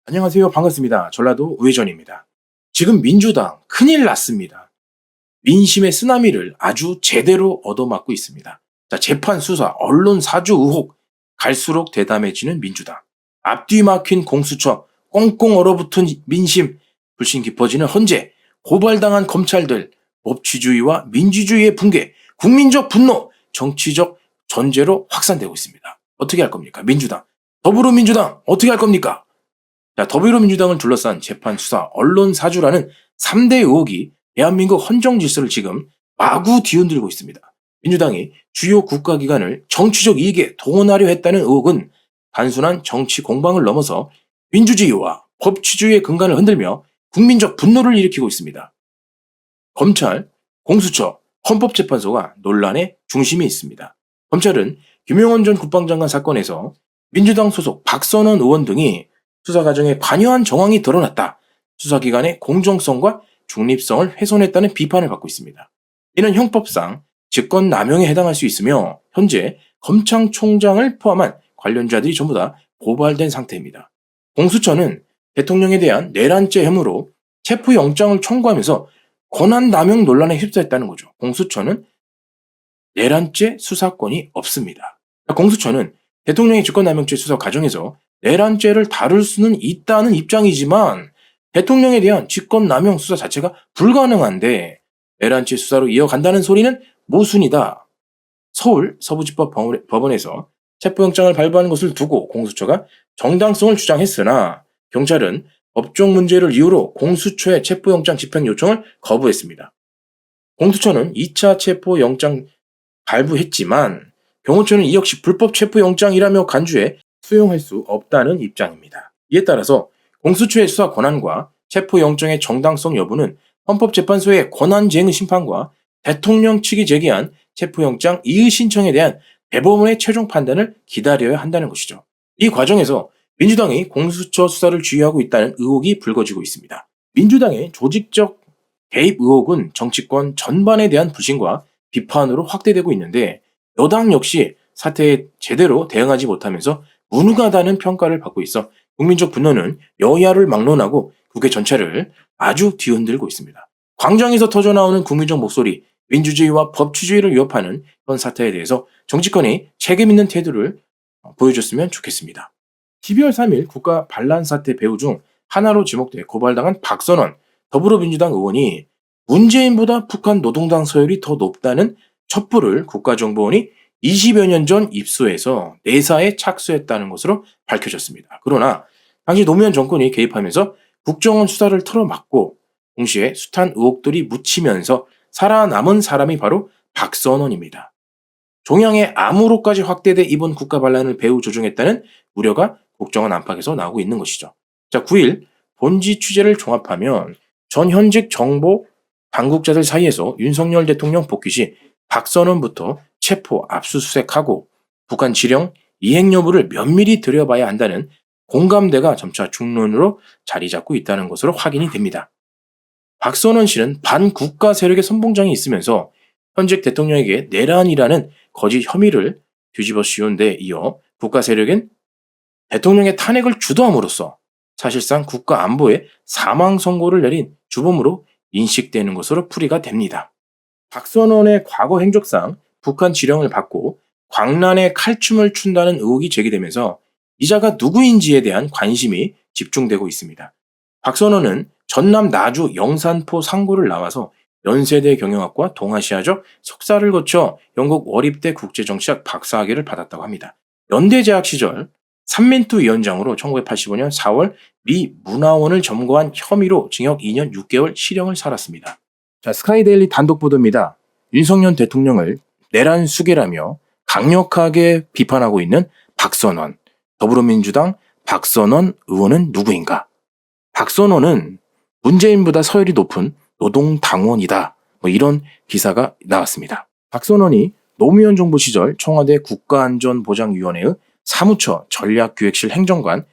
안녕하세요. 반갑습니다. 전라도 우회전입니다. 지금 민주당 큰일 났습니다. 민심의 쓰나미를 아주 제대로 얻어맞고 있습니다. 자, 재판 수사, 언론 사주 의혹, 갈수록 대담해지는 민주당. 앞뒤 막힌 공수처, 꽁꽁 얼어붙은 민심, 불신 깊어지는 헌재, 고발당한 검찰들, 법치주의와 민주주의의 붕괴, 국민적 분노, 정치적 전제로 확산되고 있습니다. 어떻게 할 겁니까? 민주당. 더불어민주당, 어떻게 할 겁니까? 자, 더불어민주당을 둘러싼 재판 수사, 언론 사주라는 3대 의혹이 대한민국 헌정 질서를 지금 마구 뒤흔들고 있습니다. 민주당이 주요 국가기관을 정치적 이익에 동원하려 했다는 의혹은 단순한 정치 공방을 넘어서 민주주의와 법치주의의 근간을 흔들며 국민적 분노를 일으키고 있습니다. 검찰, 공수처, 헌법재판소가 논란의 중심에 있습니다. 검찰은 김용원 전 국방장관 사건에서 민주당 소속 박선원 의원 등이 수사 과정에 관여한 정황이 드러났다. 수사기관의 공정성과 중립성을 훼손했다는 비판을 받고 있습니다. 이는 형법상 직권남용에 해당할 수 있으며 현재 검찰총장을 포함한 관련자들이 전부 다 고발된 상태입니다. 공수처는 대통령에 대한 내란죄 혐의로 체포영장을 청구하면서 권한남용 논란에 휩싸였다는 거죠. 공수처는 내란죄 수사권이 없습니다. 공수처는 대통령의 직권남용죄 수사 과정에서 내란죄를 다룰 수는 있다는 입장이지만 대통령에 대한 직권남용 수사 자체가 불가능한데 내란죄 수사로 이어간다는 소리는 모순이다. 서울 서부지법법원에서 체포영장을 발부하는 것을 두고 공수처가 정당성을 주장했으나 경찰은 법적 문제를 이유로 공수처의 체포영장 집행 요청을 거부했습니다. 공수처는 2차 체포영장 발부했지만 경호처는 이 역시 불법 체포영장이라며 간주해 수용할 수 없다는 입장입니다. 이에 따라서 공수처의 수사 권한과 체포영장의 정당성 여부는 헌법재판소의 권한쟁의 심판과 대통령 측이 제기한 체포영장 이의 신청에 대한 대법원의 최종 판단을 기다려야 한다는 것이죠. 이 과정에서 민주당이 공수처 수사를 주의하고 있다는 의혹이 불거지고 있습니다. 민주당의 조직적 개입 의혹은 정치권 전반에 대한 불신과 비판으로 확대되고 있는데 여당 역시 사태에 제대로 대응하지 못하면서 무능하다는 평가를 받고 있어 국민적 분노는 여야를 막론하고 국회 전체를 아주 뒤흔들고 있습니다. 광장에서 터져나오는 국민적 목소리, 민주주의와 법치주의를 위협하는 현 사태에 대해서 정치권이 책임 있는 태도를 보여줬으면 좋겠습니다. 12월 3일 국가 반란 사태 배후 중 하나로 지목돼 고발당한 박선원 더불어민주당 의원이 문재인보다 북한 노동당 서열이 더 높다는 첩보를 국가정보원이 20여 년 전 입수해서 내사에 착수했다는 것으로 밝혀졌습니다. 그러나 당시 노무현 정권이 개입하면서 국정원 수사를 틀어막고 동시에 숱한 의혹들이 묻히면서 살아남은 사람이 바로 박선원입니다. 종양의 암으로까지 확대돼 이번 국가 반란을 배후 조종했다는 우려가 국정원 안팎에서 나오고 있는 것이죠. 자, 9일 본지 취재를 종합하면 전 현직 정보 당국자들 사이에서 윤석열 대통령 복귀 시 박선원부터 체포, 압수수색하고 북한 지령 이행 여부를 면밀히 들여봐야 한다는 공감대가 점차 중론으로 자리 잡고 있다는 것으로 확인이 됩니다. 박선원 씨는 반국가 세력의 선봉장이 있으면서 현직 대통령에게 내란이라는 거짓 혐의를 뒤집어 씌운 데 이어 국가 세력은 대통령의 탄핵을 주도함으로써 사실상 국가 안보에 사망 선고를 내린 주범으로 인식되는 것으로 풀이가 됩니다. 박선원의 과거 행적상 북한 지령을 받고 광란에 칼춤을 춘다는 의혹이 제기되면서 이자가 누구인지에 대한 관심이 집중되고 있습니다. 박선원은 전남 나주 영산포 상고를 나와서 연세대 경영학과 동아시아적 석사를 거쳐 영국 월입대 국제정치학 박사학위를 받았다고 합니다. 연대재학 시절 삼민투 위원장으로 1985년 4월 미 문화원을 점거한 혐의로 징역 2년 6개월 실형을 살았습니다. 자, 스카이데일리 단독 보도입니다. 윤석열 대통령을 내란 수괴라며 강력하게 비판하고 있는 박선원, 더불어민주당 박선원 의원은 누구인가? 박선원은 문재인보다 서열이 높은 노동당원이다. 이런 기사가 나왔습니다. 박선원이 노무현 정부 시절 청와대 국가안전보장위원회의 사무처 전략기획실 행정관,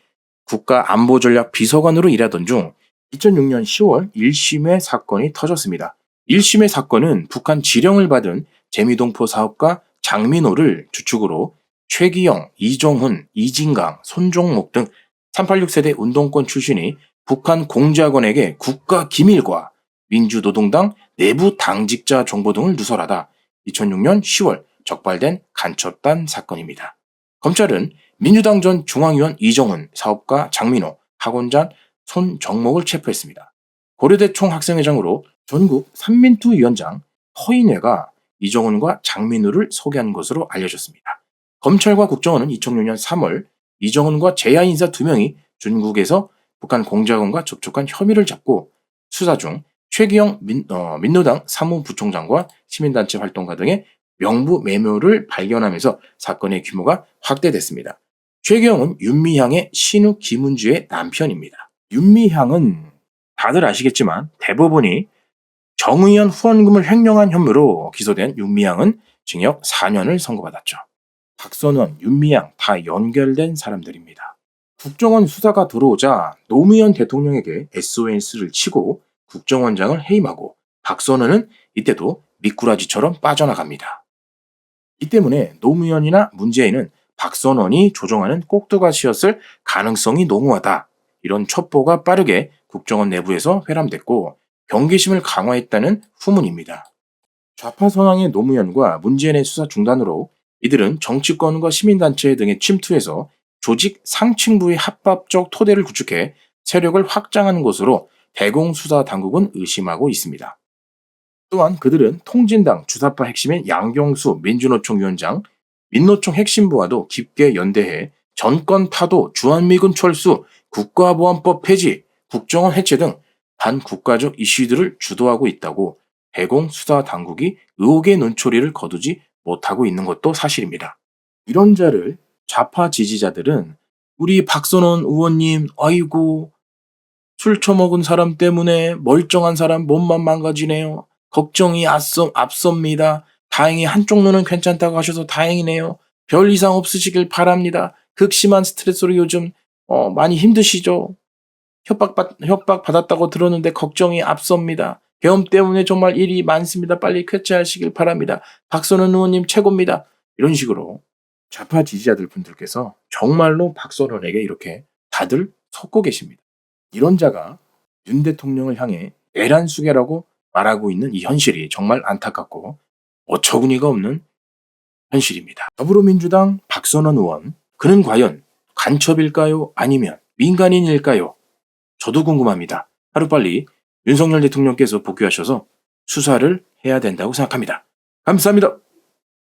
국가안보전략비서관으로 일하던 중 2006년 10월 1심의 사건이 터졌습니다. 1심의 사건은 북한 지령을 받은 재미동포 사업가 장민호를 주축으로 최기영, 이종훈, 이진강, 손종목 등 386 세대 운동권 출신이 북한 공작원에게 국가 기밀과 민주노동당 내부 당직자 정보 등을 누설하다 2006년 10월 적발된 간첩단 사건입니다. 검찰은 민주당 전 중앙위원 이정훈, 사업가 장민호, 학원장 손정목을 체포했습니다. 고려대 총학생회장으로 전국 삼민투 위원장 허인회가 이정훈과 장민호를 소개한 것으로 알려졌습니다. 검찰과 국정원은 2006년 3월 이정훈과 제야 인사 2명이 중국에서 북한 공작원과 접촉한 혐의를 잡고 수사 중 최기영 민노당 사무부총장과 시민단체 활동가 등의 명부 매묘를 발견하면서 사건의 규모가 확대됐습니다. 최기영은 윤미향의 신우 김은주의 남편입니다. 윤미향은 다들 아시겠지만 대법원이 정의연 후원금을 횡령한 혐의로 기소된 윤미향은 징역 4년을 선고받았죠. 박선원, 윤미향 다 연결된 사람들입니다. 국정원 수사가 들어오자 노무현 대통령에게 SOS를 치고 국정원장을 해임하고 박선원은 이때도 미꾸라지처럼 빠져나갑니다. 이 때문에 노무현이나 문재인은 박선원이 조종하는 꼭두가시였을 가능성이 농후하다. 이런 첩보가 빠르게 국정원 내부에서 회람됐고 경계심을 강화했다는 후문입니다. 좌파 성향의 노무현과 문재인의 수사 중단으로 이들은 정치권과 시민단체 등에 침투해서 조직 상층부의 합법적 토대를 구축해 세력을 확장하는 것으로 대공수사 당국은 의심하고 있습니다. 또한 그들은 통진당 주사파 핵심인 양경수 민주노총 위원장, 민노총 핵심부와도 깊게 연대해 정권 타도, 주한미군 철수, 국가보안법 폐지, 국정원 해체 등 반국가적 이슈들을 주도하고 있다고 대공수사 당국이 의혹의 눈초리를 거두지 못하고 있는 것도 사실입니다. 이런 자를 좌파 지지자들은 우리 박선원 의원님 아이고 술 처먹은 사람 때문에 멀쩡한 사람 몸만 망가지네요. 걱정이 앞섭니다. 다행히 한쪽 눈은 괜찮다고 하셔서 다행이네요. 별 이상 없으시길 바랍니다. 극심한 스트레스로 요즘 많이 힘드시죠? 협박 받았다고 들었는데 걱정이 앞섭니다. 계엄 때문에 정말 일이 많습니다. 빨리 쾌차하시길 바랍니다. 박선원 의원님 최고입니다. 이런 식으로 좌파 지지자들 분들께서 정말로 박선원에게 이렇게 다들 섞고 계십니다. 이런 자가 윤 대통령을 향해 내란수계라고 말하고 있는 이 현실이 정말 안타깝고 어처구니가 없는 현실입니다. 더불어민주당 박선원 의원, 그는 과연 간첩일까요? 아니면 민간인일까요? 저도 궁금합니다. 하루빨리 윤석열 대통령께서 복귀하셔서 수사를 해야 된다고 생각합니다. 감사합니다.